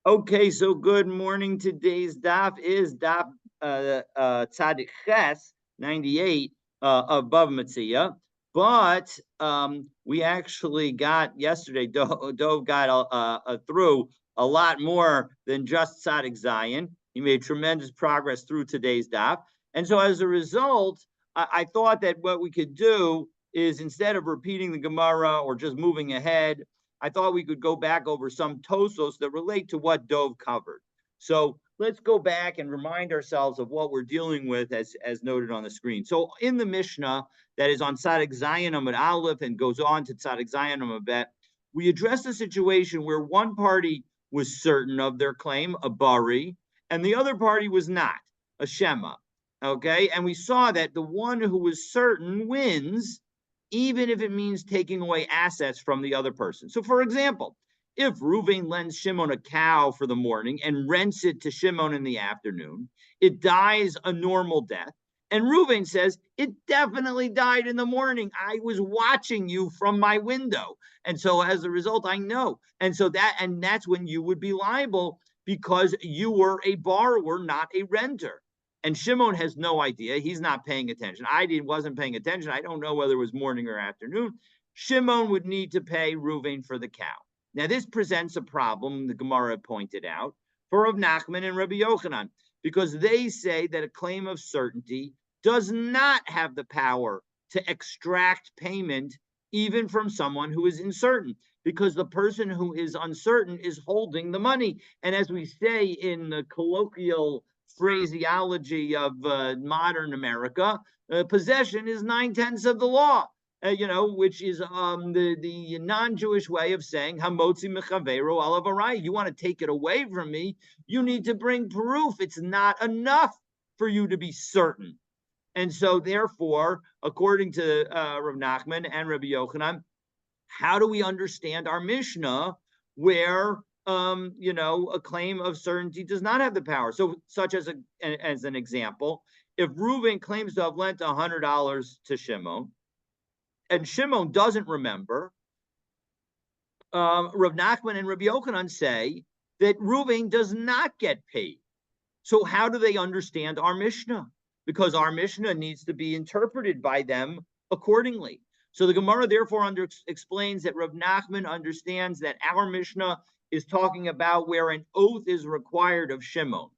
Okay, so good morning. Today's daf is daf Tzadik Ches 98 of Bava Metzia. But we actually got yesterday, Dove got through a lot more than just Tzadik Zion. He made tremendous progress through today's daf. And so as a result, I thought that what we could do is instead of repeating the Gemara or just moving ahead, I thought we could go back over some tosos that relate to what Dove covered. So let's go back and remind ourselves of what we're dealing with as noted on the screen. So in the Mishnah that is on Tzadik Zion Amud Aleph and goes on to Tzadik Zion Amud Bet, we addressed a situation where one party was certain of their claim, a bari, and the other party was not, a shema. Okay, and we saw that the one who was certain wins, even if it means taking away assets from the other person. So, for example, if Reuven lends Shimon a cow for the morning and rents it to Shimon in the afternoon, it dies a normal death. And Reuven says, it definitely died in the morning. I was watching you from my window. And so as a result, I know. And so that's when you would be liable because you were a borrower, not a renter. And Shimon has no idea. He's not paying attention. Wasn't paying attention. I don't know whether it was morning or afternoon. Shimon would need to pay Reuven for the cow. Now, this presents a problem, the Gemara pointed out, for Rav Nachman and Rabbi Yochanan, because they say that a claim of certainty does not have the power to extract payment even from someone who is uncertain, because the person who is uncertain is holding the money. And as we say in the colloquial phraseology of modern America, possession is 9/10 of the law. Which is the non-Jewish way of saying hamotzi mechaveru alav arai. You want to take it away from me? You need to bring proof. It's not enough for you to be certain. And so, therefore, according to Rav Nachman and Rabbi Yochanan, how do we understand our Mishnah where a claim of certainty does not have the power? So, such as an example, if Reuven claims to have lent $100 to Shimon, and Shimon doesn't remember, Rav Nachman and Rabbi Yochanan say that Reuven does not get paid. So how do they understand our Mishnah? Because our Mishnah needs to be interpreted by them accordingly. So the Gemara therefore explains that Rav Nachman understands that our Mishnah is talking about where an oath is required of Shimon.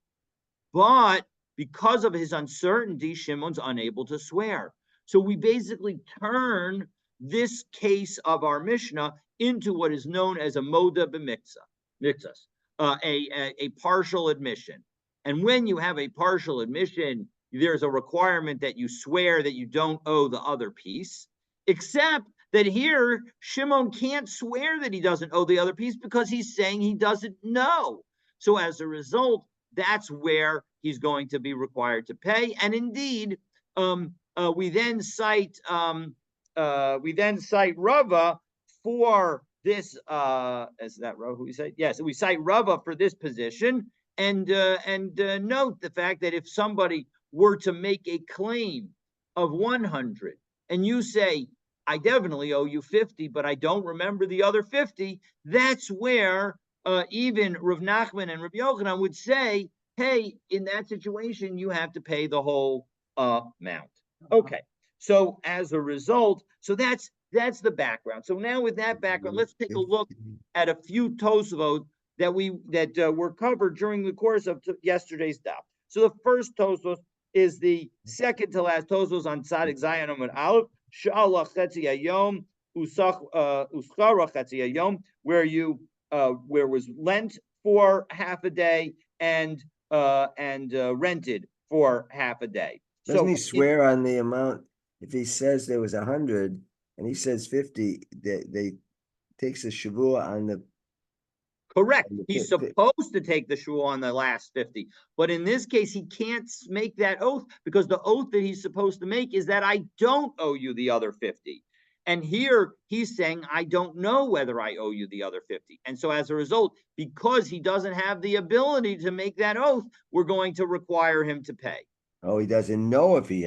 But because of his uncertainty, Shimon's unable to swear. So we basically turn this case of our Mishnah into what is known as a moda b'miktsas, a partial admission. And when you have a partial admission, there's a requirement that you swear that you don't owe the other piece, except that here Shimon can't swear that he doesn't owe the other piece because he's saying he doesn't know. So as a result, that's where he's going to be required to pay. And indeed, we then cite Rava for this. Is that Rava who we cite? Yes, we cite Rava for this position, and note the fact that if somebody were to make a claim of 100, and you say, I definitely owe you 50, but I don't remember the other 50, that's where even Rav Nachman and Rabbi Yochanan would say, hey, in that situation, you have to pay the whole amount. Okay, so as a result, so that's the background. So now with that background, let's take a look at a few Tosavot that were covered during the course of yesterday's daf. So the first Tosavot is the second to last Tosavot on Tzadik Zion Amud Aleph, Sha'alach Chetzi Hayom, Uschara Chetzi Hayom, where was lent for half a day and rented for half a day. Doesn't he swear on the amount? If he says there was 100 and he says 50, they takes a shavua on the. Correct. He's supposed to take the shavua on the last 50, but in this case, he can't make that oath because the oath that he's supposed to make is that I don't owe you the other 50. And here he's saying, I don't know whether I owe you the other 50. And so as a result, because he doesn't have the ability to make that oath, we're going to require him to pay. Oh, he doesn't know if he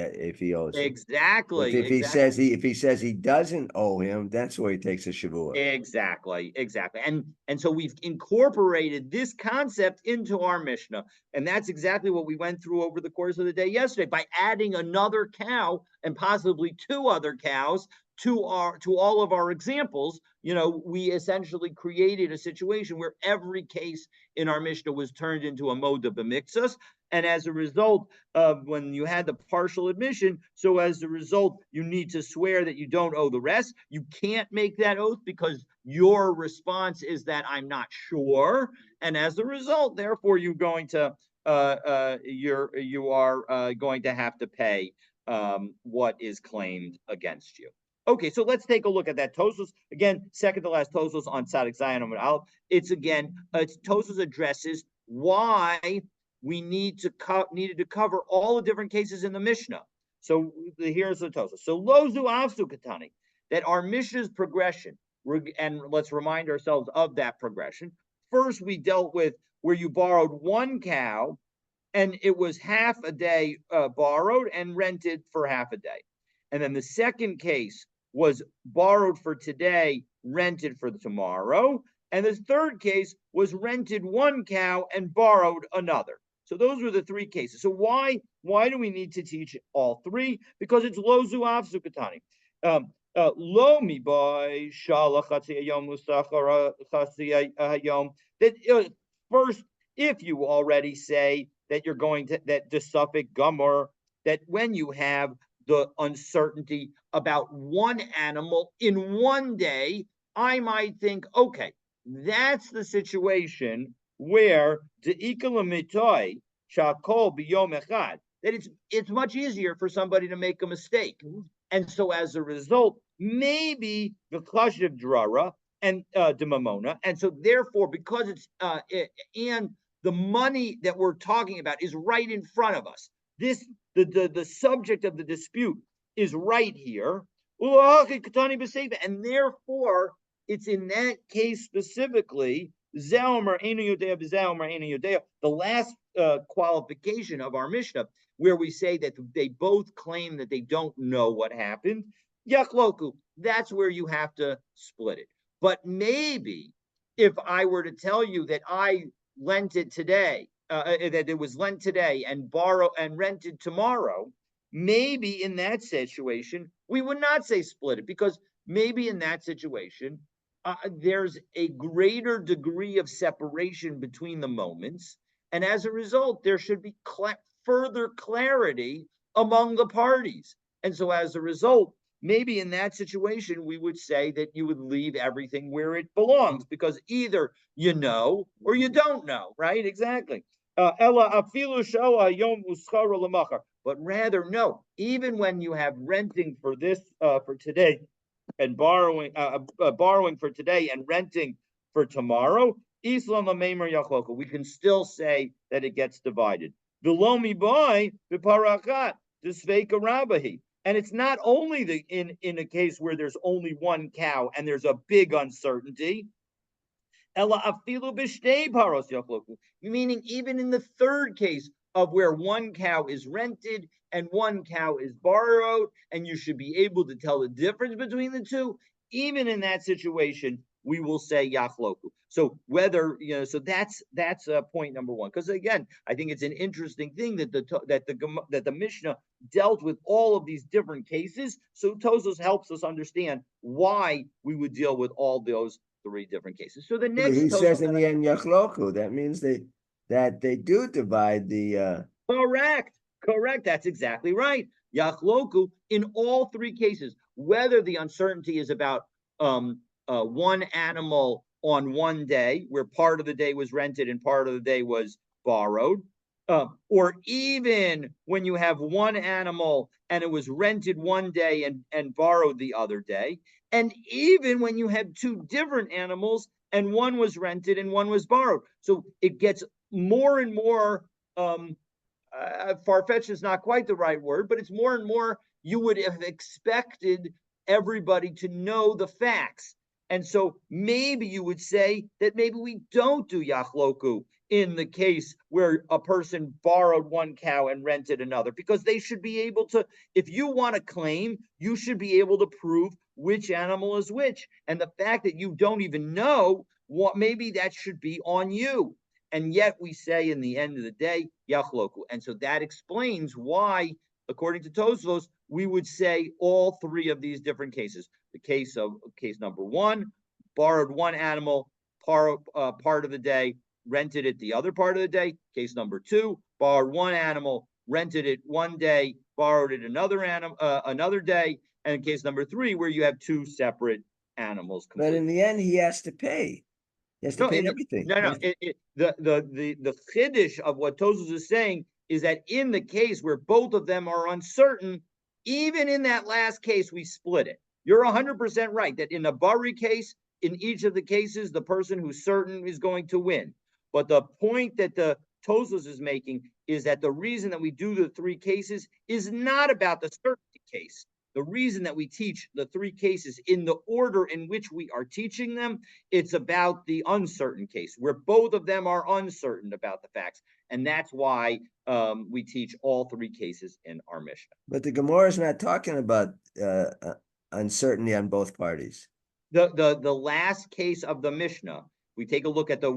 owes him. But Exactly, if he exactly. says he doesn't owe him, that's where he takes a shavua. Exactly, exactly. And so we've incorporated this concept into our Mishnah. And that's exactly what we went through over the course of the day yesterday by adding another cow and possibly two other cows to all of our examples. We essentially created a situation where every case in our Mishnah was turned into a moda b'miksus. And as a result, when you had the partial admission, so as a result, you need to swear that you don't owe the rest. You can't make that oath because your response is that I'm not sure, and as a result, therefore, you are going to have to pay what is claimed against you. Okay, so let's take a look at that Tosos again. Second to last Tosos on Tzadik Zion Amud Aleph. It's Tosos addresses why we needed to cover all the different cases in the Mishnah. So here's the Tosa. So lozu avsu katani, that our Mishnah's progression, and let's remind ourselves of that progression. First, we dealt with where you borrowed one cow, and it was half a day borrowed and rented for half a day. And then the second case was borrowed for today, rented for tomorrow. And the third case was rented one cow and borrowed another. So those were the three cases. So why do we need to teach all three? Because it's lo zu avsu katani. Lo mi boy shalach yom musachar hayom. That first, if you already say that you're going to that the suffix gummer, that when you have the uncertainty about one animal in one day, I might think, okay, that's the situation where that it's much easier for somebody to make a mistake. And so as a result, maybe the klashiv drara and the mamona, and so therefore, because and the money that we're talking about is right in front of us. The subject of the dispute is right here, and therefore it's in that case specifically the last qualification of our Mishnah, where we say that they both claim that they don't know what happened. Yachloku, that's where you have to split it. But maybe if I were to tell you that I lent it today, that it was lent today and rented tomorrow, maybe in that situation we would not say split it, because maybe in that situation there's a greater degree of separation between the moments, and as a result, there should be further clarity among the parties. And so, as a result, maybe in that situation, we would say that you would leave everything where it belongs, because either you know or you don't know, right? Exactly. But rather, no, even when you have renting for this for today, and borrowing for today and renting for tomorrow, Islam Lamemer Yachloka, we can still say that it gets divided. Belomi boy Viparachat, Disveka Rabahi. And it's not only in a case where there's only one cow and there's a big uncertainty, meaning even in the third case of where one cow is rented and one cow is borrowed, and you should be able to tell the difference between the two, even in that situation, we will say yachloku. So so that's point number one. Because again, I think it's an interesting thing that the Mishnah dealt with all of these different cases. So Tosos helps us understand why we would deal with all those three different cases. So the next He says in the end yachloku. That means they do divide the. Correct. That's exactly right. Yachloku in all three cases, whether the uncertainty is about one animal on one day, where part of the day was rented and part of the day was borrowed, or even when you have one animal and it was rented one day and borrowed the other day, and even when you had two different animals and one was rented and one was borrowed. So it gets more and more far-fetched is not quite the right word, but it's more and more you would have expected everybody to know the facts. And so maybe you would say that maybe we don't do yachloku in the case where a person borrowed one cow and rented another, because they should be able to, if you want to claim, you should be able to prove which animal is which. And the fact that you don't even know, what maybe that should be on you. And yet we say in the end of the day, yachloku. And so that explains why, according to Tosfos, we would say all three of these different cases. The case number one, borrowed one animal part of the day, rented it the other part of the day. Case number two, borrowed one animal, rented it one day, borrowed it another day. And case number three, where you have two separate animals But completely. in the end, he has to pay. He has to No, pay everything. the chiddush of what Tosfos is saying is that in the case where both of them are uncertain, even in that last case, we split it. You're 100% right that in a Bari case, in each of the cases, the person who's certain is going to win. But the point that the Tosfos is making is that the reason that we do the three cases is not about the certainty case. The reason that we teach the three cases in the order in which we are teaching them, it's about the uncertain case, where both of them are uncertain about the facts. And that's why we teach all three cases in our Mishnah. But the Gemara is not talking about uncertainty on both parties. The last case of the Mishnah, we take a look at the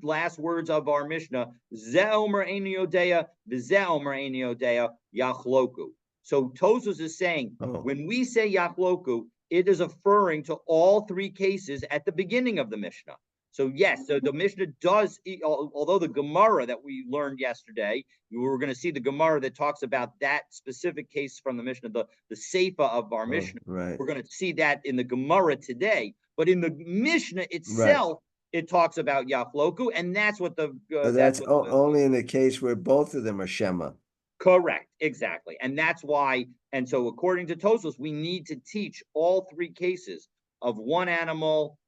last words of our Mishnah, Ze omer eini yodea, v'ze omer eini yodea, yachloku. So Tosfos is saying, when we say yachloku, it is referring to all three cases at the beginning of the Mishnah. So yes, so the Mishnah does, although the Gemara that we learned yesterday, we were going to see the Gemara that talks about that specific case from the Mishnah, the Seifa of our Mishnah. Right. We're going to see that in the Gemara today. But in the Mishnah itself, it talks about yachloku, and that's what the that's only in the case where both of them are Shema. Correct, exactly. And that's why, and so according to Tosfos, we need to teach all three cases of one animal,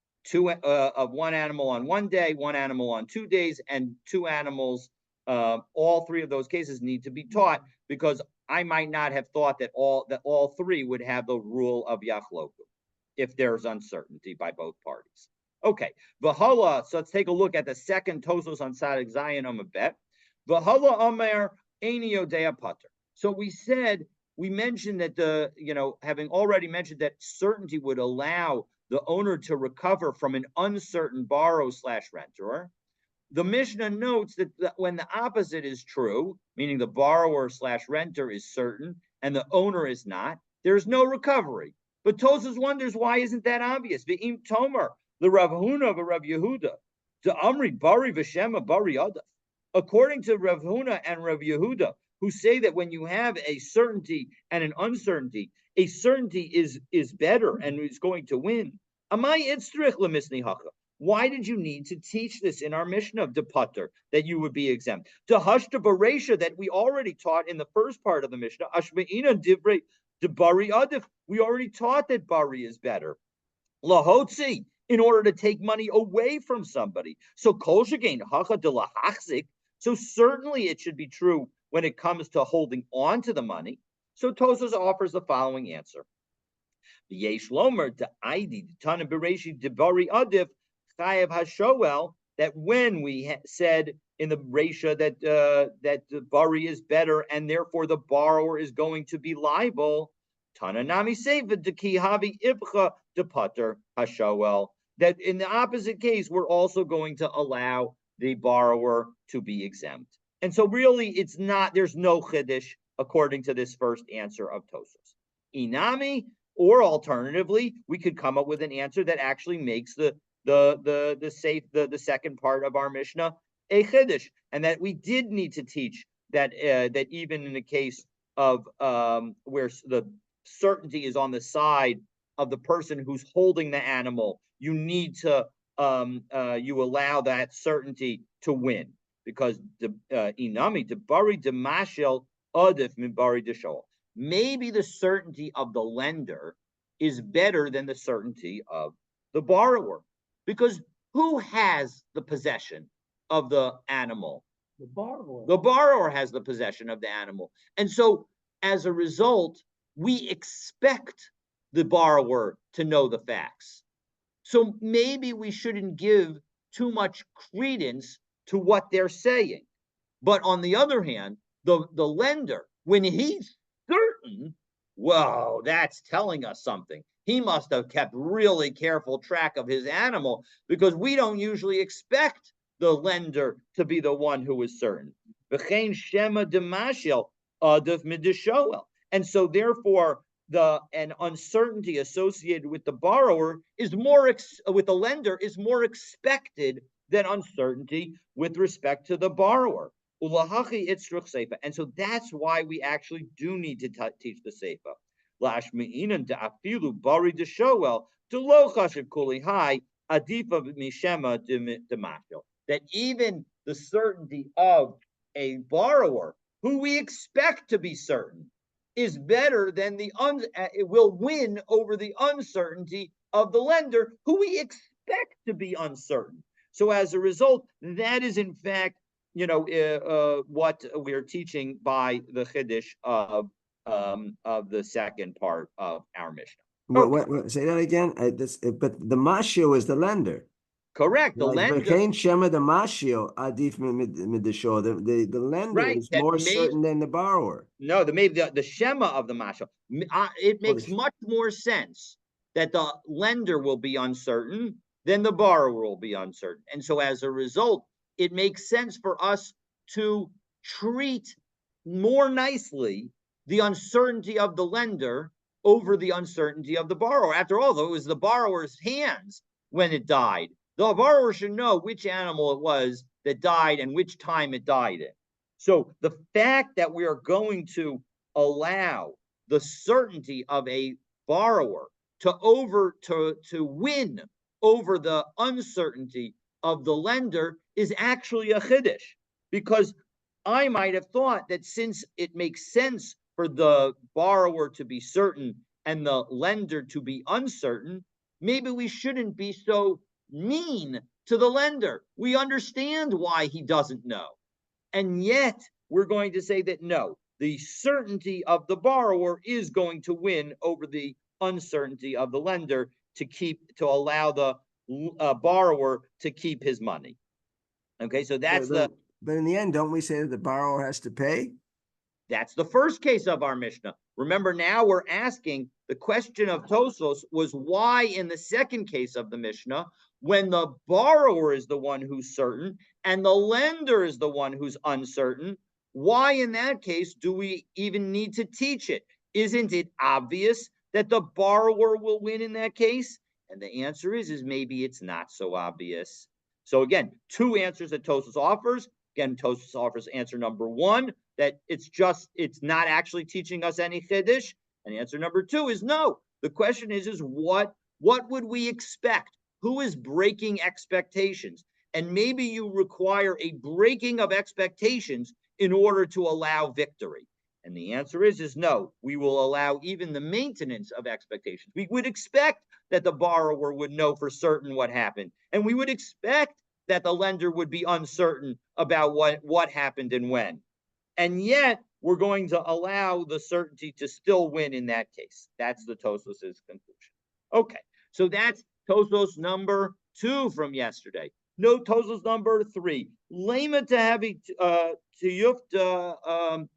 of one animal on one day, one animal on 2 days, and two animals. All three of those cases need to be taught, because I might not have thought that all three would have the rule of yachloku if there's uncertainty by both parties. Okay, V'hala, so let's take a look at the second Tosfos on Sadik Zayin Amabet. V'hala Omer Eini Yodea Pater. So we mentioned that having already mentioned that certainty would allow the owner to recover from an uncertain borrower/renter. The Mishnah notes that when the opposite is true, meaning the borrower/renter is certain and the owner is not, there's no recovery. But Tosfos wonders, why isn't that obvious? V'im Tomer, the Rav Huna of Rav Yehuda, the Amri Bari V'Shema Bari Adaf. According to Rav Huna and Rav Yehuda, who say that when you have a certainty and an uncertainty, a certainty is better and is going to win. Why did you need to teach this in our Mishnah of Depater, that you would be exempt? Dehashta Baresha, that we already taught in the first part of the Mishnah, Ashmeina Divrei Debari Adif, we already taught that Bari is better. Lahotzi, in order to take money away from somebody. So Kol Shagain Hacha de Lahachzik, so certainly it should be true when it comes to holding on to the money. So Tosfos offers the following answer. Yesh Lomer de Aidi Tana Bereshi Debari Adif Chayev Hashoel, that when we said in the Resha that the Bari is better and therefore the borrower is going to be liable, Tananami Seva de Kihavi Ibcha de Pater Hashoel, that in the opposite case, we're also going to allow the borrower to be exempt. And so really, there's no chiddush according to this first answer of Tosfos. Inami, or alternatively, we could come up with an answer that actually makes the second part of our Mishnah a chiddush, and that we did need to teach that that even in the case of where the certainty is on the side of the person who's holding the animal, you need to you allow that certainty to win, because inami debari demashel adif min bari deshol. Maybe the certainty of the lender is better than the certainty of the borrower, because who has the possession of the animal? The borrower. The borrower has the possession of the animal, and so as a result, we expect the borrower to know the facts. So maybe we shouldn't give too much credence to what they're saying. But on the other hand, the lender, when he's certain, whoa, that's telling us something. He must have kept really careful track of his animal, because we don't usually expect the lender to be the one who is certain. And so therefore an uncertainty associated with the borrower is with the lender is more expected than uncertainty with respect to the borrower. And so that's why we actually do need to teach the Seifa. That even the certainty of a borrower who we expect to be certain is better than it will win over the uncertainty of the lender who we expect to be uncertain. So as a result, that is in fact, what we're teaching by the Chiddush of the second part of our Mishnah. Okay. What, say that again? But the mashio is the lender. Correct. The Like lender, Shema the mashio adif midisho. The lender right? is That more may certain than the borrower. no, maybe the Shema of the Mashal. It makes much more sense that the lender will be uncertain than the borrower will be uncertain. And so as a result, it makes sense for us to treat more nicely the uncertainty of the lender over the uncertainty of the borrower. After all, though, it was the borrower's hands when it died. The borrower should know which animal it was that died and which time it died in. So the fact that we are going to allow the certainty of a borrower to win over the uncertainty of the lender is actually a chiddush, because I might have thought that since it makes sense for the borrower to be certain and the lender to be uncertain, maybe we shouldn't be so mean to the lender. We understand why he doesn't know. And yet, we're going to say that no, the certainty of the borrower is going to win over the uncertainty of the lender to allow the borrower to keep his money. Okay, so But in the end, don't we say that the borrower has to pay? That's the first case of our Mishnah. Remember, now we're asking the question of Tosos was why in the second case of the Mishnah, when the borrower is the one who's certain and the lender is the one who's uncertain, why in that case do we even need to teach it? Isn't it obvious that the borrower will win in that case? And the answer is maybe it's not so obvious. So again, two answers that Tosos offers. Again, Tosos offers answer number one, that it's not actually teaching us any chiddush. And answer number two is no. The question is what would we expect? Who is breaking expectations? And maybe you require a breaking of expectations in order to allow victory. And the answer is no. We will allow even the maintenance of expectations. We would expect that the borrower would know for certain what happened. And we would expect that the lender would be uncertain about what happened and when. And yet, we're going to allow the certainty to still win in that case. That's the Tosos's conclusion. Okay, so that's Tosos number 2 from yesterday. No, Tosos number 3. Lema to have to yufta.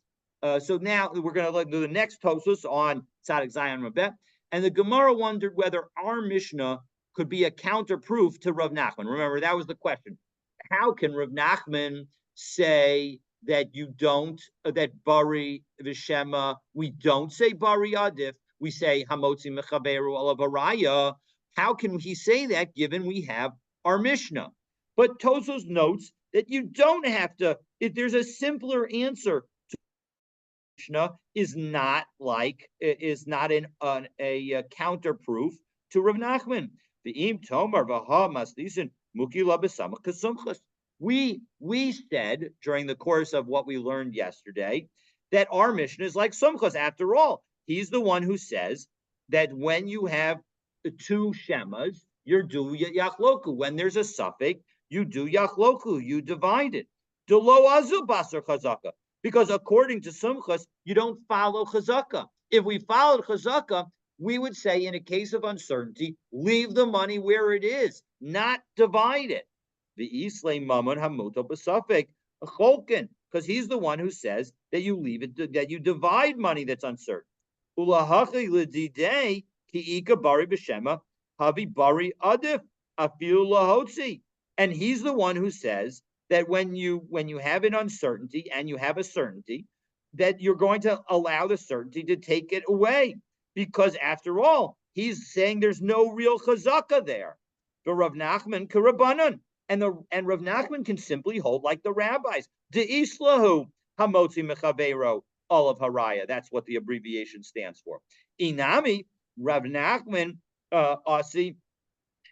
So now we're going to do the next Tosos on Tzadik Zion Rabet. And the Gemara wondered whether our Mishnah could be a counterproof to Rav Nachman. Remember, that was the question. How can Rav Nachman say that that Bari Vishema, we don't say Bari Adif, we say Hamotzi Mechaberu Alavaraya. How can he say that given we have our Mishnah? But Tosos notes that you don't have to, if there's a simpler answer to Mishnah, is not a counterproof to Rav Nachman. We said during the course of what we learned yesterday that our Mishnah is like Sumchas. After all, he's the one who says that when you have two Shemas, you do Yachloku. When there's a suffix, you do Yachloku, you divide it. Because according to Sumchas, you don't follow Chazaka. If we followed Chazaka, we would say in a case of uncertainty, leave the money where it is, not divide it. The Islay Mammon Hamuto Basafik Cholkin, because he's the one who says that you leave it, that you divide money that's uncertain. Ulahachi Lidide Ki Ika Bari B'Shema Havi Bari Adif Afiu Lahotzi. And he's the one who says that when you have an uncertainty and you have a certainty, that you're going to allow the certainty to take it away. Because after all, he's saying there's no real chazaka there. For Rav Nachman Karabanan. And Rav Nachman can simply hold like the rabbis. De Islahu Hamotzi Mechavero Olav Haraya. That's what the abbreviation stands for. Inami, Rav Nachman Asi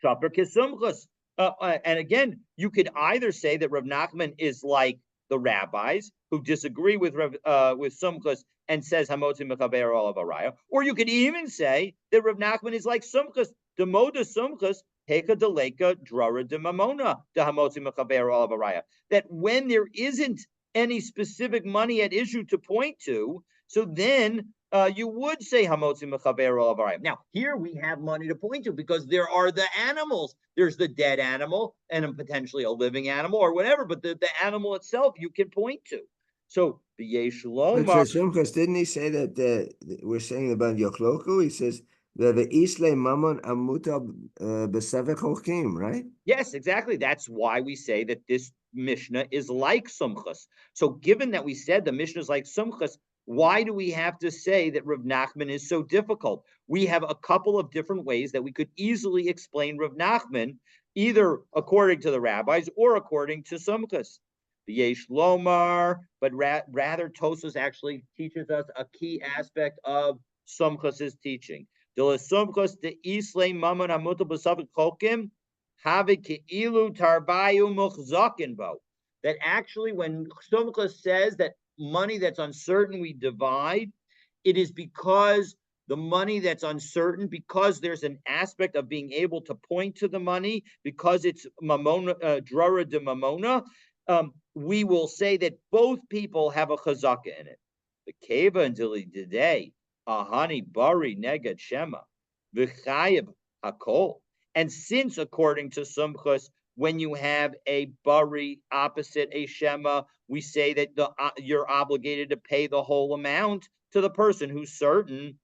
Shaper Kisumchas. And again, you could either say that Rav Nachman is like the rabbis who disagree with Sumchas and says Hamotzi Mechaber Olav Araya, or you could even say that Rav Nachman is like Sumchas, Demoda Sumchas, Heka Deleka Drara de Mamona, de Hamotzi Mechaber Olav Araya. That when there isn't any specific money at issue to point to, so then you would say Hamotzi Mechaber Olav Araya. Now, here we have money to point to because there are the animals. There's the dead animal and potentially a living animal or whatever, but the animal itself you can point to. So the Yesh Lomar. But Shimchas, didn't he say that we're saying about Yochloku? He says the Islay Mammon Amuta Besavek Hokim, right? Yes, exactly. That's why we say that this Mishnah is like Sumchas. So given that we said the Mishnah is like Sumchas, why do we have to say that Rav Nachman is so difficult? We have a couple of different ways that we could easily explain Rav Nachman, either according to the rabbis or according to Sumchas. The Yesh Lomar, but rather Tosas actually teaches us a key aspect of Sumchas's teaching. Sumchas de Islay Mammon Amuta B'Savik Chokim Have Keilu Tarbayu Muchzakin Bo. That actually, when Sumchas says that money that's uncertain we divide, it is because the money that's uncertain, because there's an aspect of being able to point to the money, because it's mamona, drara de mamona, we will say that both people have a chazaka in it. The keva until today, ahani bari neged shema, v'chayev hakol. And since, according to Sumchas, when you have a bari opposite a shema, we say that you're obligated to pay the whole amount to the person who's certain.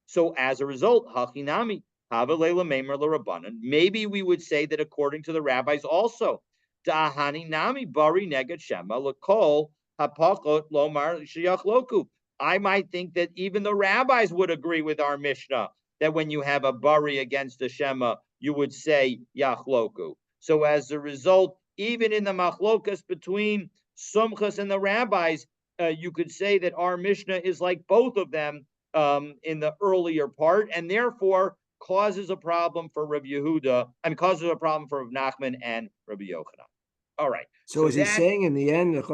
So as a result, hachinami havalela meimer l'rabanan. Maybe we would say that according to the rabbis also, da'ahani nami bari neged shema l'kol hapachot lomar sheyach loku. I might think that even the rabbis would agree with our Mishnah that when you have a bari against a shema, you would say yachloku. So as a result, even in the machlokas between Sumchas and the rabbis, you could say that our Mishnah is like both of them in the earlier part, and therefore causes a problem for Rabbi Yehuda, causes a problem for Rav Nachman and Rabbi Yochanan. All right. So is he saying in the end that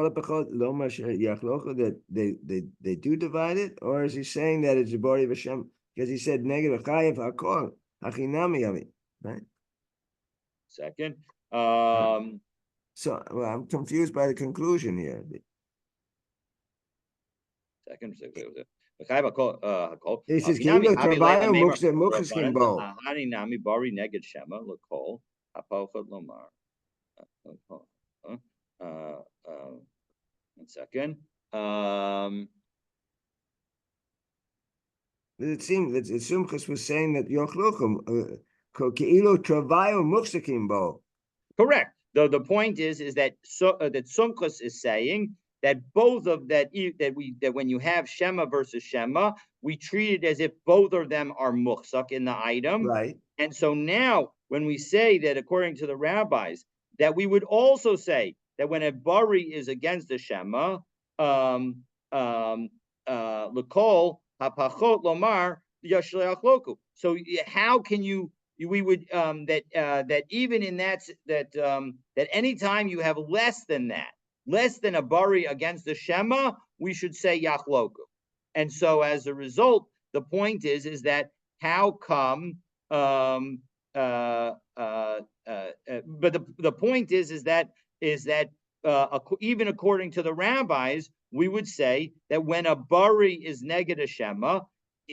they do divide it, or is he saying that it's Bari Vashem? Because he said negative chayev hakol hachinami yavi, right? Second. So well, I'm confused by the conclusion here. Second. He says, one second. It seemed that Sumchas was saying that Yochlochim Keilo Travayo Muchsakim Bo. Correct. The point is that that Sumchas is saying that both of that when you have Shema versus Shema, we treat it as if both of them are muchsak in the item. Right. And so now when we say that according to the rabbis, that we would also say that when a bari is against the Shema, l'kol hapachot lomar yashleach loku. So how can you? We would that even in that anytime you have less than a bari against the Shema, we should say yachloku. And so as a result, the point is that how come? But the point is that even according to the rabbis, we would say that when a bari is neged a Shema,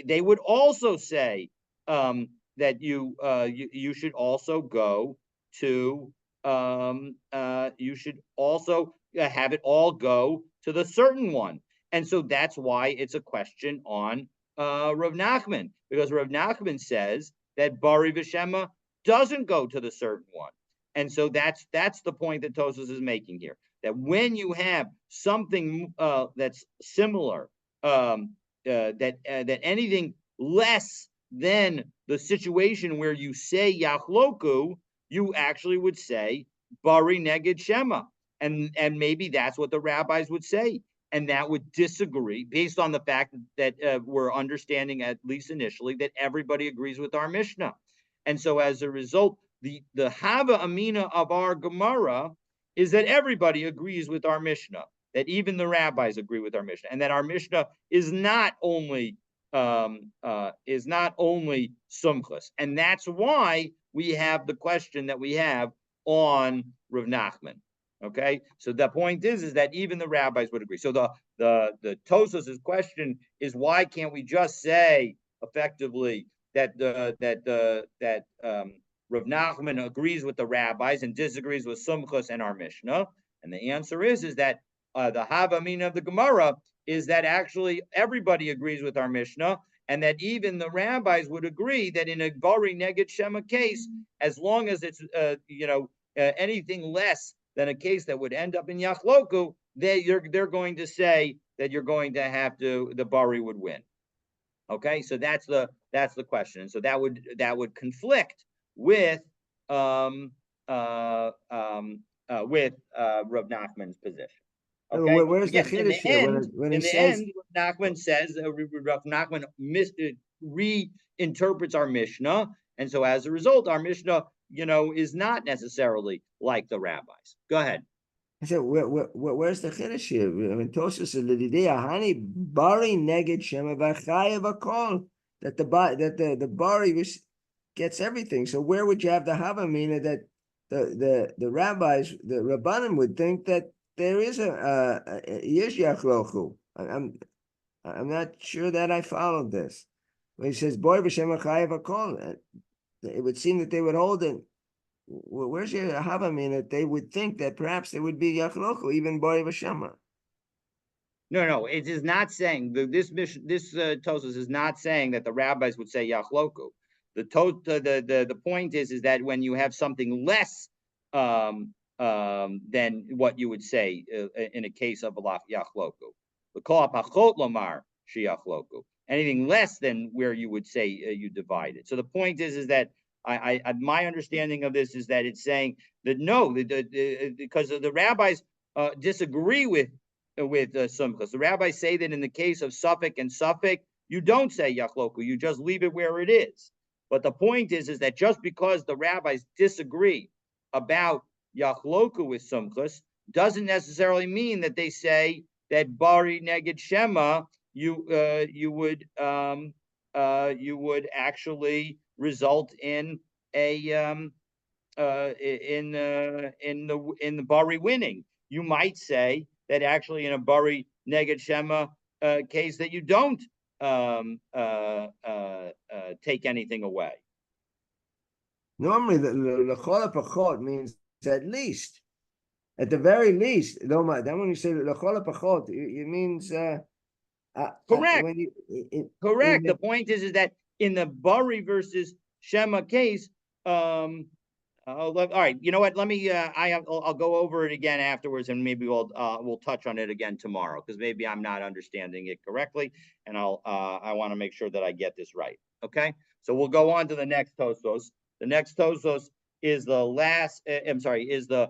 they would also say that you should also go to you should also have it all go to the certain one, and so that's why it's a question on Rav Nachman, because Rav Nachman says that Bari V'Shema doesn't go to the certain one, and so that's the point that Tosfos is making here. That when you have something that's similar, that anything less than the situation where you say Yachloku, you actually would say Bari Neged Shema, and maybe that's what the rabbis would say, and that would disagree based on the fact that we're understanding, at least initially, that everybody agrees with our Mishnah, and so as a result, the Hava Amina of our Gemara is that everybody agrees with our Mishnah, that even the rabbis agree with our Mishnah, and that our Mishnah is not only sumchus, and that's why we have the question that we have on Rav Nachman. Okay, so the point is that even the rabbis would agree. So the Tosfos' question is, why can't we just say effectively that Rav Nachman agrees with the rabbis and disagrees with Sumchus and our Mishnah? And the answer is that the Havamina of the Gemara is that actually everybody agrees with our Mishnah, and that even the rabbis would agree that in a Bari Neged Shema case, as long as it's anything less than a case that would end up in Yachloku, they're going to say that you're going to have to, the Bari would win. Okay, so that's the question, and so that would conflict with Rav Nachman's position. Okay, Where's the again, in the chiddush here end, when he says Rav Nachman says Rav Nachman reinterprets our Mishnah, and so as a result, our Mishnah, is not necessarily like the rabbis. Go ahead. I said, where's the chiddush here? I mean, Tosfos says Hani Bari Neged Shema V'Chayev Akol, that the Bari gets everything. So where would you have the Havamina that the rabbis, the Rabbanim would think that there is a Yesh Yachlochu? I'm not sure that I followed this. When he says Bari V'Shem V'Chayev Akol, it would seem that they would hold it. Where's your Havamina that they would think that perhaps there would be Yachlochu, even Bari V'Shema? No, it is not saying this Tosfos is not saying that the rabbis would say Yachloku. The point is that when you have something less than what you would say in a case of Yachloku, the Kol Pachot Lomar Sheyachloku, anything less than where you would say you divide it. So the point is that my understanding of this is that it's saying that no, because the rabbis disagree with Sumchus. The rabbis say that in the case of Suffolk and Suffolk, you don't say Yachloku, you just leave it where it is. But the point is that just because the rabbis disagree about Yachloku with Sumchus doesn't necessarily mean that they say that Bari Neged Shema you would actually result in the Bari winning. You might say that actually in a Bari Neged Shema case that you don't take anything away. Normally, the L'chol Pachot means at least, at the very least. Then when you say L'chol Pachot, it means correct. Correct. The point is that in the Bari versus Shema case, all right. You know what? Let me. I'll go over it again afterwards, and maybe we'll touch on it again tomorrow, because maybe I'm not understanding it correctly, and I want to make sure that I get this right. Okay. So we'll go on to the next Tosfos. The next Tosfos is the last. Is the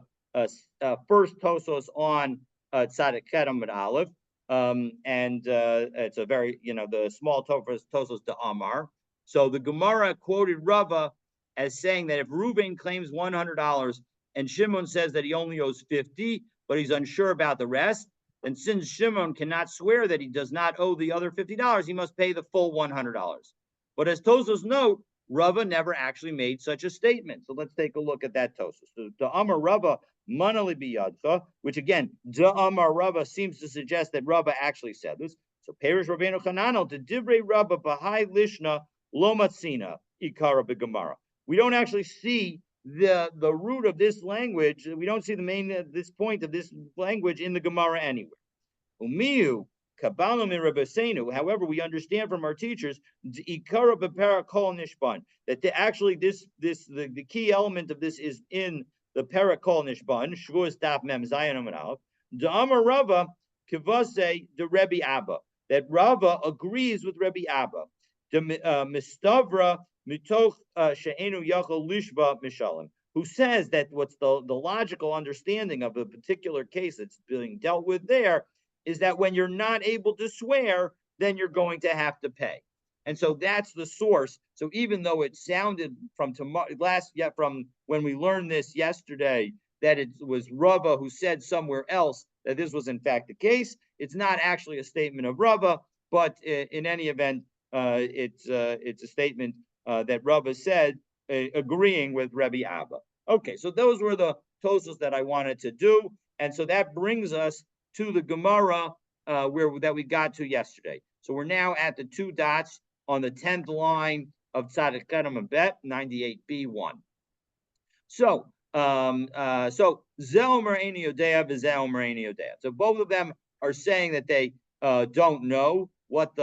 first Tosfos on Tzadik Chet Amud Aleph. And it's a very, the small Tosfos to Amar. So the Gemara quoted Rava as saying that if Reuben claims $100 and Shimon says that he only owes 50, but he's unsure about the rest, then since Shimon cannot swear that he does not owe the other $50, he must pay the full $100. But as Tosfos note, Rava never actually made such a statement. So let's take a look at that Tosfos. So the Amar Rava Manali biyadcha, which again, the Amar Rava seems to suggest that Rava actually said this. So Perish Rabbeinu Chananel to Divrei Rabba Bahai Lishna Lomatzina Ikara Begamara. We don't actually see the root of this language. We don't see the main this point of this language in the Gemara anywhere. Umiu Kabbalah Rabbeinu. However, we understand from our teachers Ikara Bepera Kol Nishban that actually the key element of this is in the Parakol Nishban Shvuas Daf Mem Zayin Amud Aleph. Da'amar Rava Kivase the Rebbe Abba, that Rava agrees with Rebbe Abba. The Mistavra Mitoch She'enu Yachol Lishba Mishalim, who says that what's the logical understanding of a particular case that's being dealt with there is that when you're not able to swear, then you're going to have to pay. And so that's the source. So even though it sounded from from when we learned this yesterday that it was Rava who said somewhere else that this was in fact the case, it's not actually a statement of Rava, but in any event, it's a statement that Rava said, agreeing with Rebbe Abba. Okay, so those were the tosos that I wanted to do, and so that brings us to the Gemara that we got to yesterday. So we're now at the 2 dots on the 10th line of Tzadik Kedem Bet 98b1. So Zelmer Eini Yodea v'Zelmer Eini Yodea. So both of them are saying that they don't know what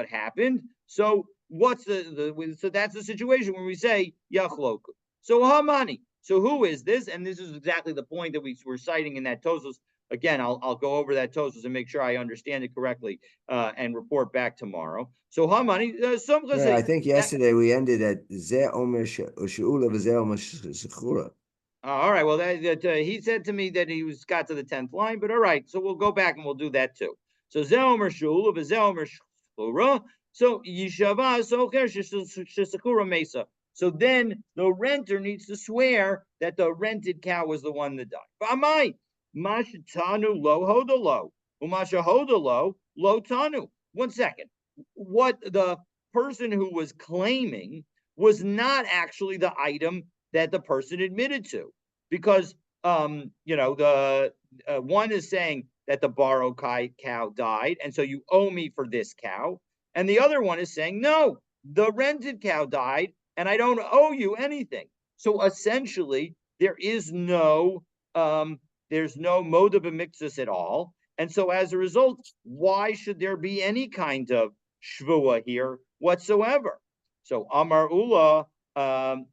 happened. So what's so that's the situation when we say Yachloku. So Hamani. So who is this? And this is exactly the point that we were citing in that Tosos. Again, I'll go over that Tosos and make sure I understand it correctly and report back tomorrow. So Hamani, I think yesterday we ended at Ze Omer She'ula v'Ze Omer Shechura. All right. Well, he said to me that he got to the 10th line, but all right. So we'll go back and we'll do that too. So Ze Omer She'ula v'Ze Omer Shechura. So Yishava Socher Shesakura Mesa. So then the renter needs to swear that the rented cow was the one that died. V'amai Mashatanu lo hodalo, umasha hodalo lo tanu. 1 second. What the person who was claiming was not actually the item that the person admitted to, because the one is saying that the borrowed cow died, and so you owe me for this cow, and the other one is saying no, the rented cow died, and I don't owe you anything. So essentially, there's no moda b'mikzus at all, and so as a result, why should there be any kind of shvua here whatsoever? So Amar Ula al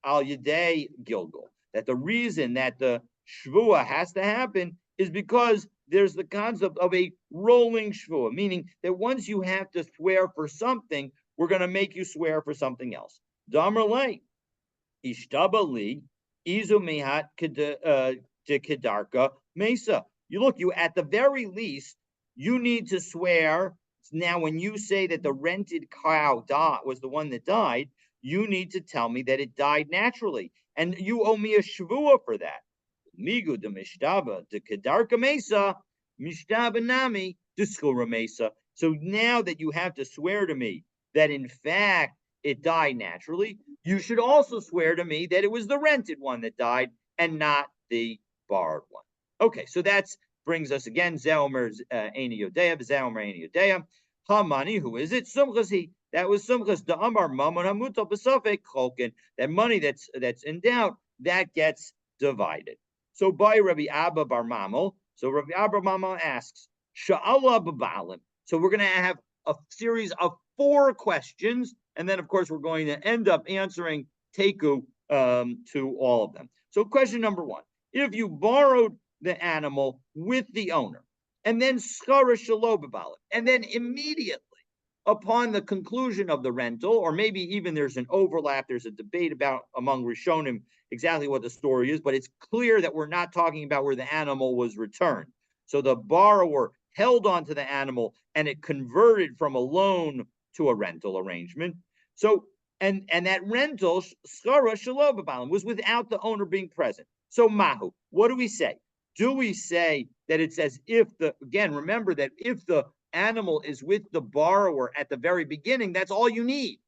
Yadei Gilgal, that the reason that the shvua has to happen is because there's the concept of a rolling shvua, meaning that once you have to swear for something, we're going to make you swear for something else. Damar lei ishtabali izu mihat de kedarka mesa. You at the very least, you need to swear. Now, when you say that the rented cow was the one that died, you need to tell me that it died naturally, and you owe me a shvua for that. Migu de mishtaba de kedarka mesa, mishtaba nami de skura mesa. So now that you have to swear to me that in fact it died naturally, you should also swear to me that it was the rented one that died and not the borrowed one. Okay, so that brings us again, Zeomer Eini Yodea, Zeomer Eini Yodea. Hamani, who is it? Sumchas that was Sumchas the Amar Mamon Hamutal Besafek Cholkin. That money that's in doubt, that gets divided. So by Rabbi Abba Bar Mamel, so Rabbi Abba Bar Mamel asks, Sha'ala Babalim. So we're going to have a series of 4 questions, and then of course we're going to end up answering Teku to all of them. So question number 1. If you borrowed the animal with the owner, and then skara shalobabalim, and then immediately upon the conclusion of the rental, or maybe even there's an overlap, there's a debate about among Rishonim exactly what the story is, but it's clear that we're not talking about where the animal was returned. So the borrower held onto the animal and it converted from a loan to a rental arrangement. So and that rental skara shalobabalim was without the owner being present. So mahu, what do we say? Do we say that it's as if remember that if the animal is with the borrower at the very beginning, that's all you need.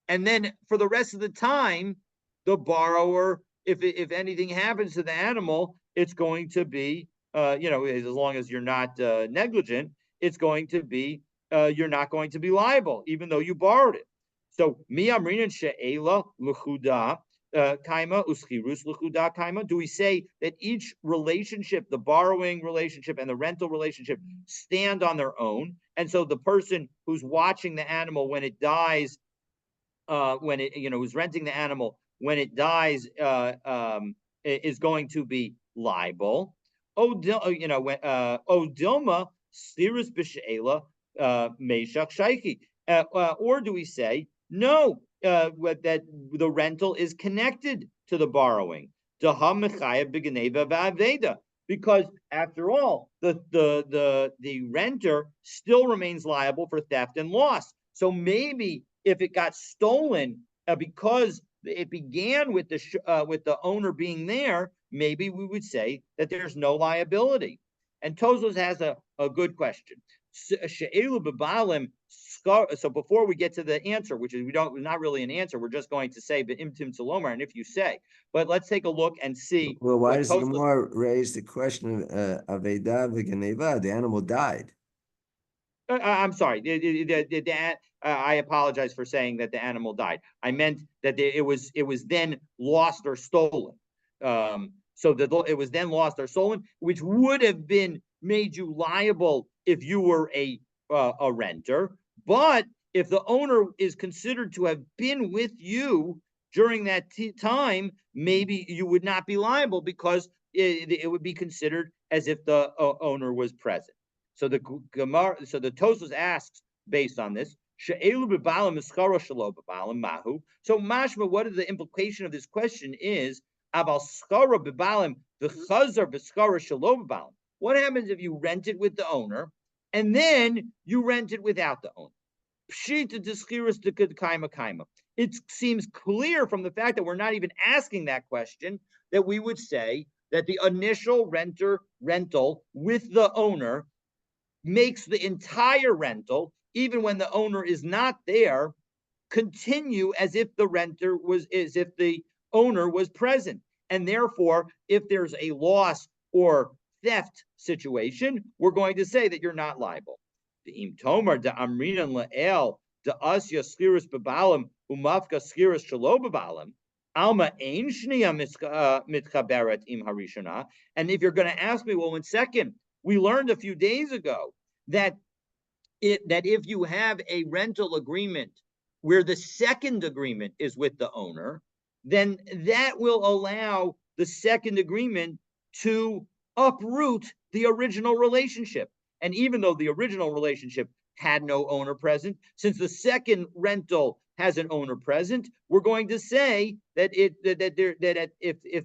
And then for the rest of the time, the borrower, if anything happens to the animal, it's going to be, as long as you're not negligent, it's going to be you're not going to be liable, even though you borrowed it. So mi amrinan she'ela l'chuda kaima uschirus l'chuda kaima. Do we say that each relationship, the borrowing relationship and the rental relationship, stand on their own? And so the person who's watching the animal when it dies, when it who's renting the animal when it dies, is going to be liable. Dilma sirus b'she'ela meishach shaiki. Or do we say no? That the rental is connected to the borrowing. Because after all, the renter still remains liable for theft and loss. So maybe if it got stolen because it began with the owner being there, maybe we would say that there's no liability. And Tozos has a good question. So before we get to the answer, which is not really an answer, we're just going to say imtim tzalomar, and if you say. But let's take a look and see. Well, why does the Gemara raise the question of Aveda v'Geneva? The animal died. I'm sorry. I apologize for saying that the animal died. I meant that it was then lost or stolen. So that it was then lost or stolen, which would have been made you liable if you were a renter. But if the owner is considered to have been with you during that time, maybe you would not be liable because it would be considered as if the owner was present. So the Gemara, so the Tosfos asks based on this. So mashma, what is the implication of this question is what happens if you rent it with the owner and then you rent it without the owner? It seems clear from the fact that we're not even asking that question that we would say that the initial rental with the owner makes the entire rental, even when the owner is not there, continue as if the owner was present. And therefore, if there's a loss or theft situation, we're going to say that you're not liable. The imtomar da amrinan la'el da asya skiris bebalim umafka skiris shalo bebalim alma ein shniya mitchaberet im harishana. And if you're going to ask me, well, in second, we learned a few days ago that if you have a rental agreement where the second agreement is with the owner, then that will allow the second agreement to uproot the original relationship. And even though the original relationship had no owner present, since the second rental has an owner present, we're going to say that if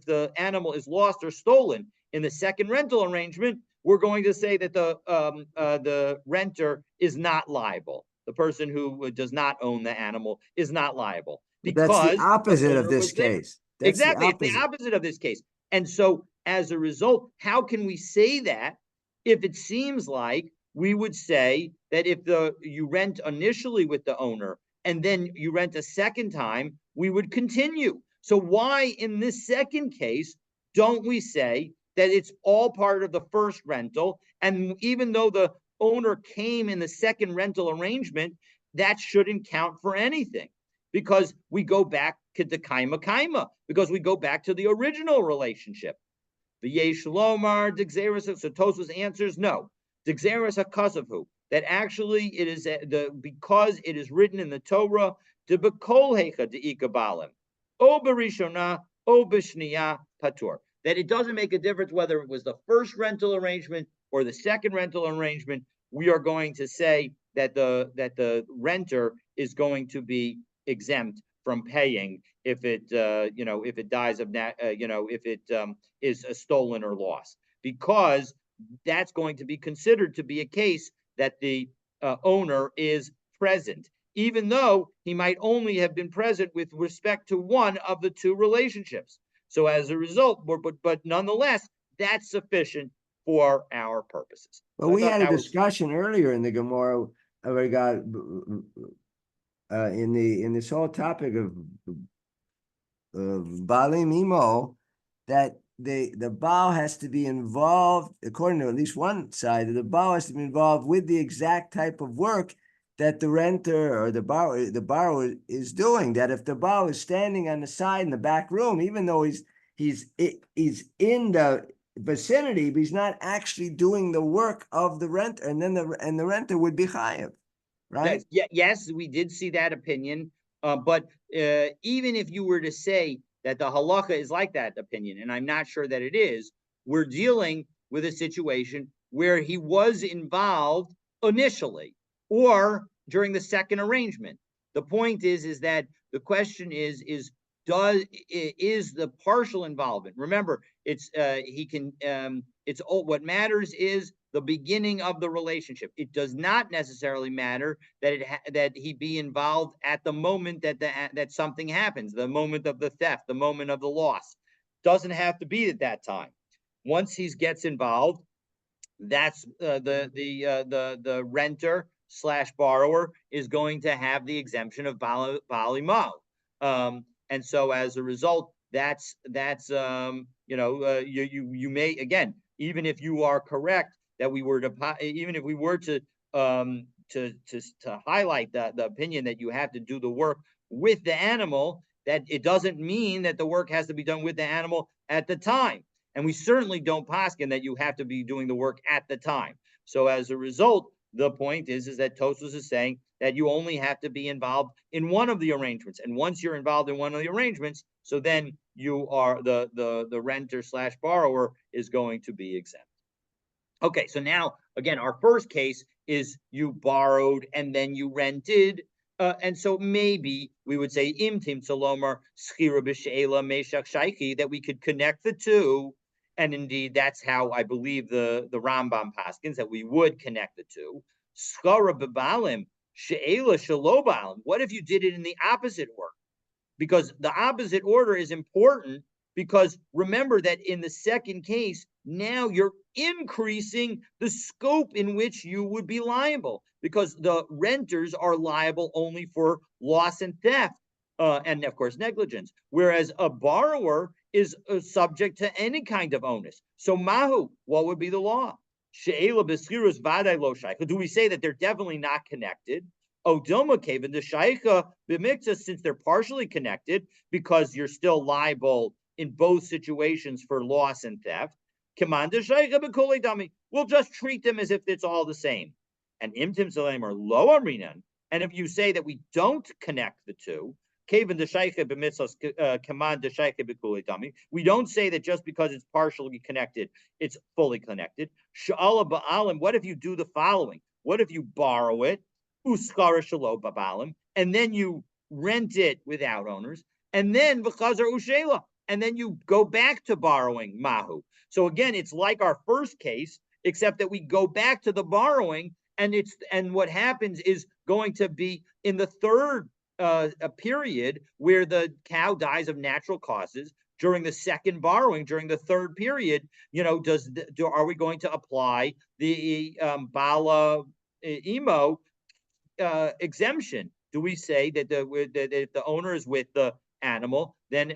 the animal is lost or stolen in the second rental arrangement, we're going to say that the renter is not liable. The person who does not own the animal is not liable because that's the opposite of this case. Exactly, it's the opposite of this case. And so, as a result, how can we say that if it seems like we would say that if you rent initially with the owner and then you rent a second time, we would continue? So why in this second case don't we say that it's all part of the first rental, and even though the owner came in the second rental arrangement, that shouldn't count for anything because we go back to the kaima, because we go back to the original relationship. The yesh lomar d'gzeres. So Tosfos answers no. D'gzeres hakasavhu, that actually it is because it is written in the Torah to bekol hecha deikabalim o berishona o b'shniya patur, that it doesn't make a difference whether it was the first rental arrangement or the second rental arrangement. We are going to say that the renter is going to be exempt from paying if it dies of if it is stolen or lost, because that's going to be considered to be a case that the owner is present, even though he might only have been present with respect to one of the two relationships. So as a result, but nonetheless, that's sufficient for our purposes. Well, we had a discussion earlier in the Gemara in this whole topic of Balim Imo, that the Baal has to be involved, according to at least one side, the Baal has to be involved with the exact type of work that the renter or the borrower is doing. That if the Baal is standing on the side in the back room, even though he's in the vicinity, but he's not actually doing the work of the renter, and then the renter would be chayav, right? Yes, we did see that opinion, but even if you were to say that the halacha is like that opinion, and I'm not sure that it is, we're dealing with a situation where he was involved initially or during the second arrangement. The point is that the question is the partial involvement. Remember, it's he can it's what matters is the beginning of the relationship. It does not necessarily matter that that he be involved at the moment that something happens, the moment of the theft, the moment of the loss. Doesn't have to be at that time. Once he gets involved, that's the renter slash borrower is going to have the exemption of Bali. And so as a result, you may, again, even if you are correct that we were to, even if we were to highlight the opinion that you have to do the work with the animal, that it doesn't mean that the work has to be done with the animal at the time. And we certainly don't poskin that you have to be doing the work at the time. So as a result, the point is that Tosfos is saying that you only have to be involved in one of the arrangements. And once you're involved in one of the arrangements, so then you are the renter slash borrower is going to be exempt. Okay, so now, again, our first case is you borrowed and then you rented. And so maybe we would say imtim salomar schira b'she'ela meshach shaiki, that we could connect the two. And indeed, that's how I believe the Rambam paskins, that we would connect the two. Schara b'balim she'ela shalobalim. What if you did it in the opposite order? Because the opposite order is important, because remember that in the second case, now you're increasing the scope in which you would be liable, because the renters are liable only for loss and theft, and of course negligence, whereas a borrower is subject to any kind of onus. So mahu, what would be the law? She'ela b'schirus vaday lo shaycha. Do we say that they're definitely not connected? Odilma cave and the shaycha b'mikta, since they're partially connected, because you're still liable in both situations for loss and theft. We'll just treat them as if it's all the same. And imtim salem or lo amrinan. And if you say that we don't connect the two, we don't say that just because it's partially connected, it's fully connected. What if you do the following? What if you borrow it, and then you rent it without owners, and then and then you go back to borrowing mahu? So again, it's like our first case, except that we go back to the borrowing, and what happens is going to be in the third a period where the cow dies of natural causes. During the second borrowing, during the third period, are we going to apply the bala emo exemption? Do we say that that if the owner is with the animal, then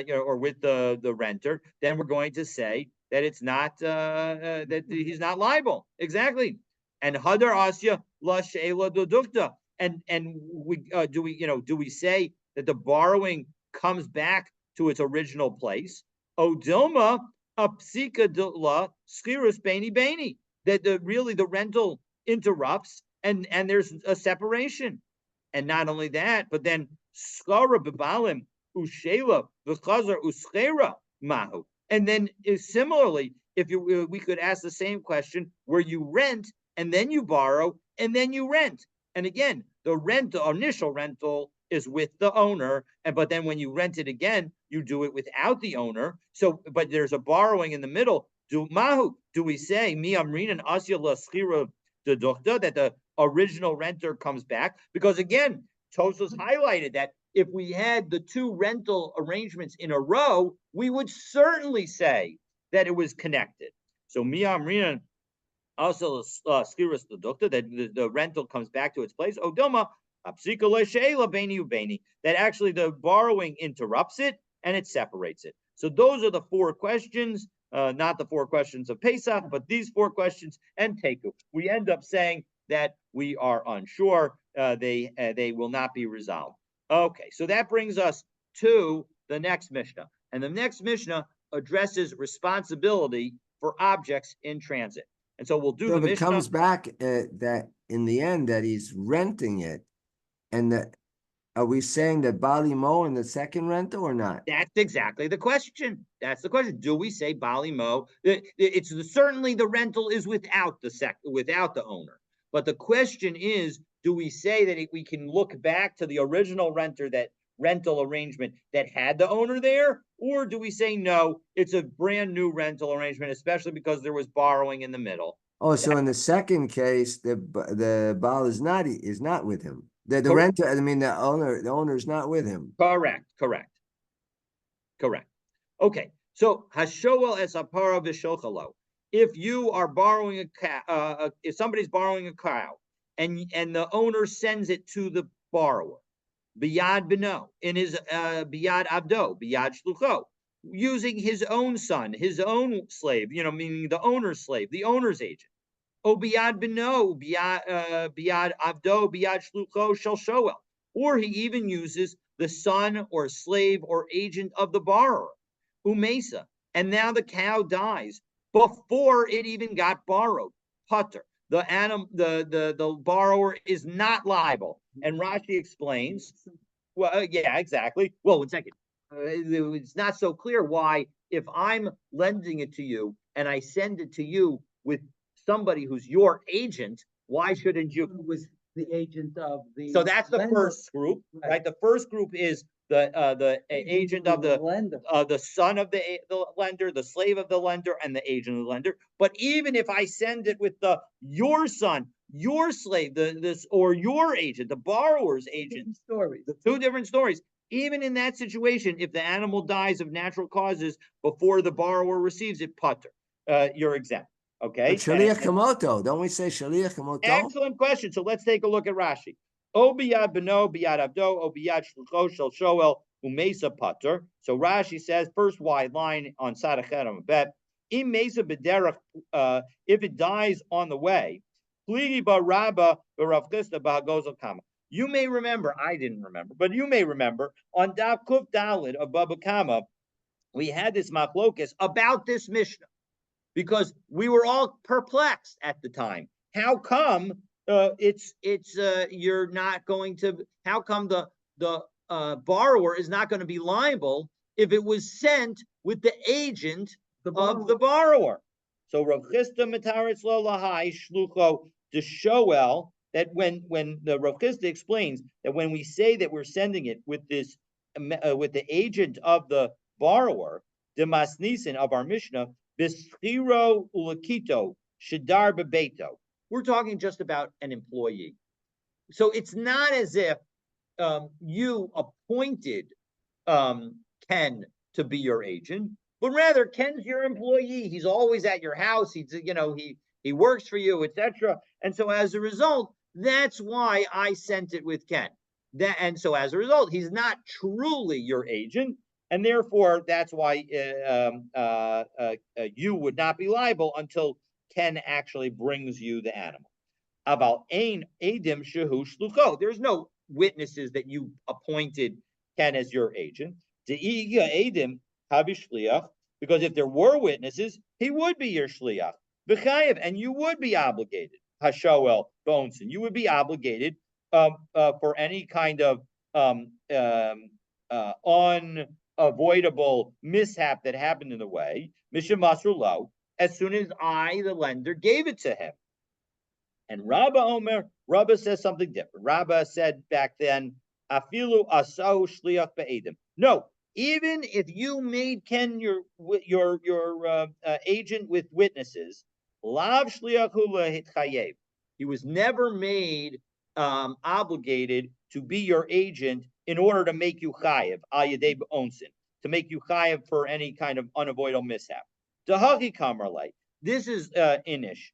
or with the renter, then we're going to say that it's not that he's not liable? Exactly. And hadar asya la she'ela dodukta. And we do we say that the borrowing comes back to its original place? Odilma apsika la skirus bani bani, that really the rental interrupts, and there's a separation. And not only that, but then skara bebalim ushela v'chazar uschera mahu. And then similarly, if we could ask the same question where you rent and then you borrow and then you rent. And again, the initial rental is with the owner, but then when you rent it again, you do it without the owner. So, but there's a borrowing in the middle. Do we say mi amrin and asya la schira dedukta, that the original renter comes back? Because again, Tosfos highlighted that if we had the two rental arrangements in a row, we would certainly say that it was connected. So mi amrin also skiris dedukta, that the rental comes back to its place. Odoma apsika she'ela beni ubeni, that actually the borrowing interrupts it and it separates it. So those are the four questions, not the four questions of Pesach, but these four questions and Teku. We end up saying that we are unsure. They will not be resolved. Okay, so that brings us to the next Mishnah. And the next Mishnah addresses responsibility for objects in transit. And so we'll do So the if it Mishnah. comes back that in the end that he's renting it, and that are we saying that Bali Mo in the second rental or not? That's exactly the question. That's the question. Do we say Bali Mo? It's certainly the rental is without the owner. But the question is, do we say that we can look back to the original rental arrangement that had the owner there, or do we say no, it's a brand new rental arrangement, especially because there was borrowing in the middle? Oh, so in the second case, the Baal is not with him. The Correct. renter, I mean the owner is not with him. Correct. Okay, so hashoel es apara v'shochalo. If you are borrowing a cow, if somebody's borrowing a cow, and the owner sends it to the borrower, biyad beno, in his biyad abdo, biyad shlucho, using his own son, his own slave, meaning the owner's slave, the owner's agent. O biyad beno, biyad abdo, biyad shlucho shel shoel, or he even uses the son or slave or agent of the borrower. Umesa, and now the cow dies before it even got borrowed. Putter, the borrower is not liable. And Rashi explains, well, yeah, exactly. Well, 1 second. It's not so clear why, if I'm lending it to you and I send it to you with somebody who's your agent, why shouldn't you? Who was the agent of the So that's the lender. first group, right? The first group is the agent of the lender. The son of the lender, the slave of the lender, and the agent of the lender. But even if I send it with your son, your slave, or your agent, the borrower's agent, Stories. the two different stories. Even in that situation, if the animal dies of natural causes before the borrower receives it, putter, you're exempt. Okay. But Shaliach Kamoto, don't we say Shaliach Kamoto? Excellent question. So let's take a look at Rashi. O biyad beno, biyad abdo, o biyad shlucho shel shoel umesa pater. So Rashi says, first wide line on Sadachet Bet, im mesa b'derech, if it dies on the way, pligi ba rabba b'rav chisda b'hagozel kama. You may remember, I didn't remember, but you may remember on Daf Kuf Dalid of Baba Kama, we had this machlokas about this Mishnah, because we were all perplexed at the time. How come you're not going to? How come the borrower is not going to be liable if it was sent with the agent of the borrower? So Rav Chisda mitaretz lo lahai shlucho de shoel, that when the Rav Chisda explains that when we say that we're sending it with this with the agent of the borrower, the masnisin of our Mishnah, bischiro ulakito shadar bebeto. We're talking just about an employee. So it's not as if you appointed Ken to be your agent, but rather Ken's your employee. He's always at your house. He works for you, etc. And so as a result, that's why I sent it with Ken. And so as a result, he's not truly your agent, and therefore that's why you would not be liable until Ken actually brings you the animal. Aval ein edim shehu shlucho. There's no witnesses that you appointed Ken as your agent. De'iga edim havi shliach. Because if there were witnesses, he would be your shliach. V'chayev, and you would be obligated. Hashoel Bonson, you would be obligated for any kind of unavoidable mishap that happened in the way. Mishum masrulo, as soon as I, the lender, gave it to him. And Rabba says something different. Rabba said back then, afilu asau shliach be'edim. No, even if you made Ken your agent with witnesses, lav shliach hu lahitchayev. He was never made obligated to be your agent in order to make you chayev al yedei onsin, to make you chayev for any kind of unavoidable mishap. Dahaki kamarlei. This is inish.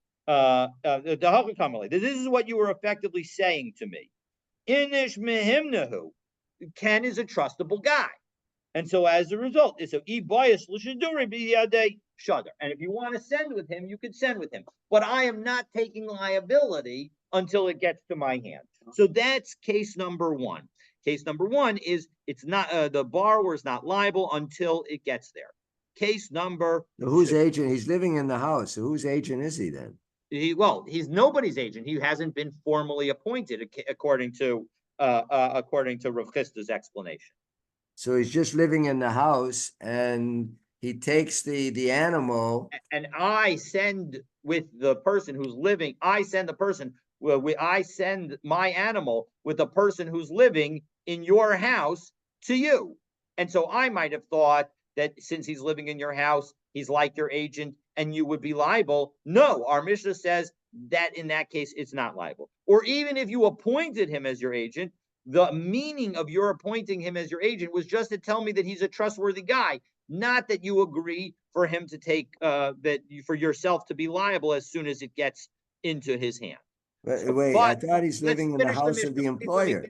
This is what you were effectively saying to me. Inish mehimnahu. Ken is a trustable guy. And so as a result, so bias shudder. And if you want to send with him, you can send with him. But I am not taking liability until it gets to my hand. So that's case number one. Case number one is it's not the borrower is not liable until it gets there. Case number So whose agent? He's living in the house. So whose agent is he then? He's nobody's agent. He hasn't been formally appointed, according to Rav Chisda's explanation. So he's just living in the house, and he takes the animal. And I send with the person who's living. I send the person. I send my animal with the person who's living in your house to you. And so I might have thought that since he's living in your house, he's like your agent, and you would be liable. No, our Mishnah says that in that case, it's not liable. Or even if you appointed him as your agent, the meaning of your appointing him as your agent was just to tell me that he's a trustworthy guy, not that you agree for him to take for yourself to be liable as soon as it gets into his hand. Wait, I thought he's living in the house of the employer.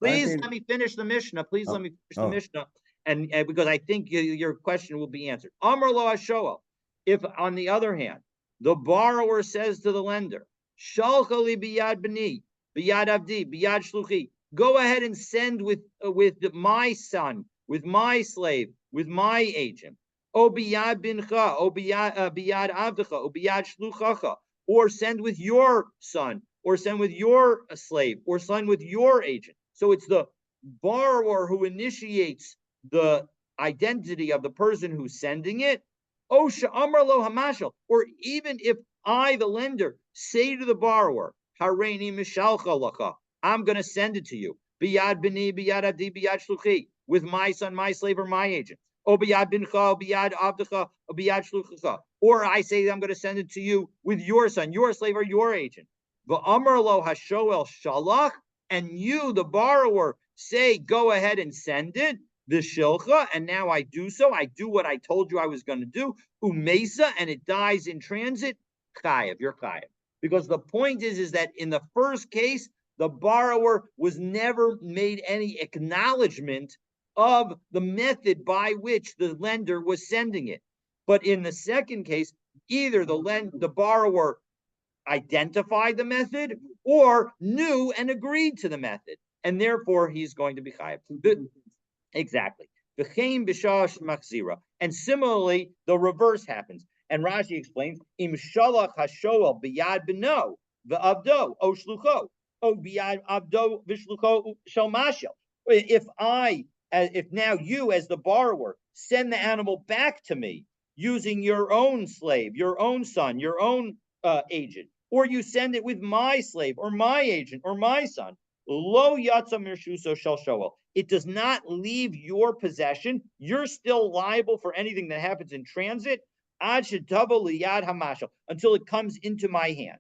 Please let me finish the Mishnah. Please let me finish the Mishnah. And because I think your question will be answered. Amar lo hashoel. If, on the other hand, the borrower says to the lender, Shalchali biyad b'ni, biyad avdi, biyad shluchi, go ahead and send with my son, with my slave, with my agent. O biyad bincha, o biyad avdecha, o biyad shluchacha, or send with your son, or send with your slave, or send with your agent. So it's the borrower who initiates the identity of the person who's sending it. Or even if I, the lender, say to the borrower, Hareini mishalcha lacha, I'm going to send it to you. Biyad bini, biyad abdi, biyad shluchi, with my son, my slave, or my agent. O biyad bincha, biyad avdecha, biyad shluchacha. Or I say I'm going to send it to you with your son, your slave, or your agent. V'amar lo hashoel shalach, and you, the borrower, say, go ahead and send it. The shilcha, and now I do so. I do what I told you I was going to do. Umesa, and it dies in transit. Chayev, you're chayev. Because the point is that in the first case, the borrower was never made any acknowledgement of the method by which the lender was sending it. But in the second case, either the borrower identified the method or knew and agreed to the method, and therefore he's going to be chayev. Exactly. And similarly, the reverse happens. And Rashi explains, Im shalach hashoel biyad beno v'avdo o shlucho o biyad avdo v'shlucho shel mashel. If now you as the borrower send the animal back to me using your own slave, your own son, your own agent, or you send it with my slave or my agent or my son, lo yatsa mirshuso shel shoel. It does not leave your possession. You're still liable for anything that happens in transit until it comes into my hand.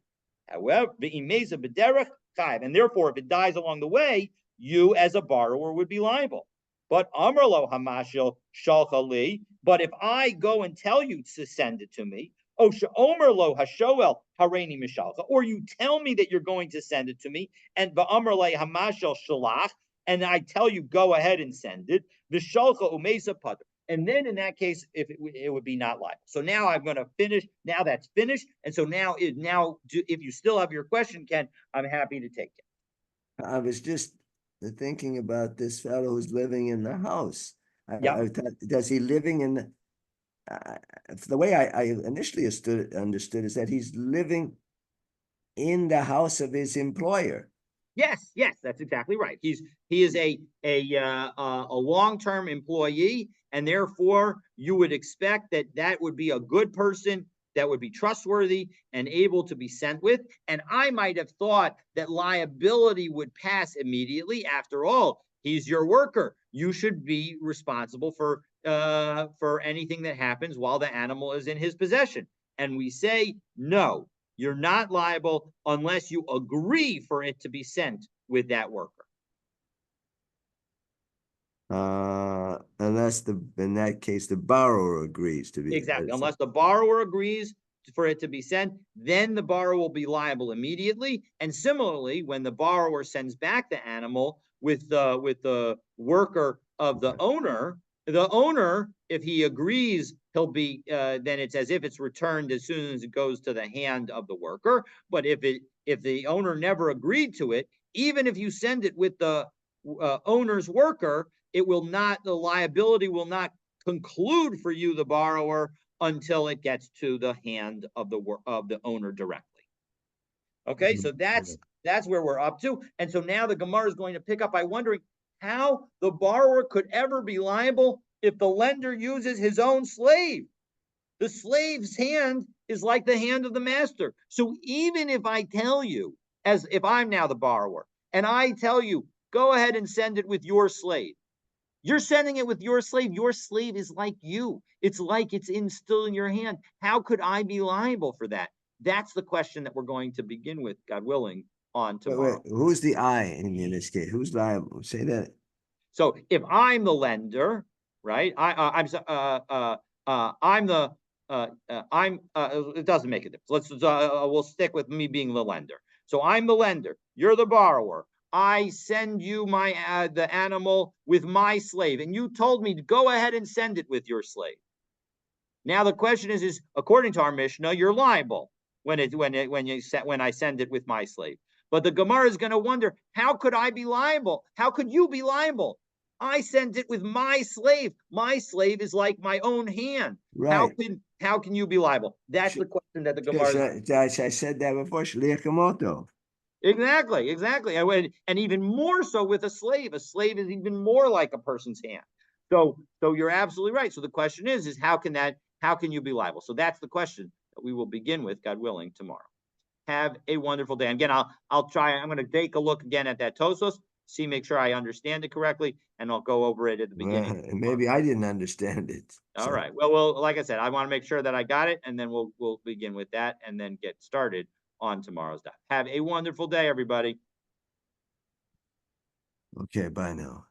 However, and therefore, if it dies along the way, you as a borrower would be liable. But Amrlo Hamashil Shalchali, but if I go and tell you to send it to me, or you tell me that you're going to send it to me, and Ba'amrle Hamashil Shalach, and I tell you, go ahead and send it. Vishalcha umesa pater. And then in that case, if it would be not liable. So now I'm going to finish. Now that's finished. And so if you still have your question, Ken, I'm happy to take it. I was just thinking about this fellow who's living in the house. Does he living in the way I initially understood is that he's living in the house of his employer. Yes, that's exactly right. He is a long-term employee, and therefore you would expect that would be a good person, that would be trustworthy and able to be sent with. And I might have thought that liability would pass immediately. After all, he's your worker. You should be responsible for anything that happens while the animal is in his possession. And we say no. You're not liable unless you agree for it to be sent with that worker. Unless in that case, the borrower agrees to be. Exactly. Unless the borrower agrees for it to be sent, then the borrower will be liable immediately. And similarly, when the borrower sends back the animal with the worker of the owner, if he agrees, he'll be then it's as if it's returned as soon as it goes to the hand of the worker. But if the owner never agreed to it, even if you send it with the owner's worker, the liability will not conclude for you, the borrower, until it gets to the hand of the owner directly. Okay, so that's where we're up to. And so now the Gemara is going to pick up by wondering how the borrower could ever be liable if the lender uses his own slave. The slave's hand is like the hand of the master. So even if I tell you, as if I'm now the borrower, and I tell you, go ahead and send it with your slave, you're sending it with your slave. Your slave is like you. It's like it's still in your hand. How could I be liable for that? That's the question that we're going to begin with, God willing, on tomorrow. Wait, who's the I in this case? Who's liable? Say that. So if I'm the lender, right? It doesn't make a difference. We'll stick with me being the lender. So I'm the lender. You're the borrower. I send you the animal with my slave, and you told me to go ahead and send it with your slave. Now the question is according to our Mishnah, you're liable when I send it with my slave. But the Gemara is going to wonder, how could I be liable? How could you be liable? I sent it with my slave. My slave is like my own hand. Right. How can you be liable? That's the question that the Gemara. I said that before. Shliach Moto. Exactly. And even more so with a slave. A slave is even more like a person's hand. So you're absolutely right. So the question is how can you be liable? So that's the question that we will begin with, God willing, tomorrow. Have a wonderful day. Again, I'm going to take a look again at that Tosos, make sure I understand it correctly, and I'll go over it at the beginning. Maybe I didn't understand it. All right. Well, like I said, I want to make sure that I got it, and then we'll begin with that and then get started on tomorrow's daf. Have a wonderful day, everybody. Okay, bye now.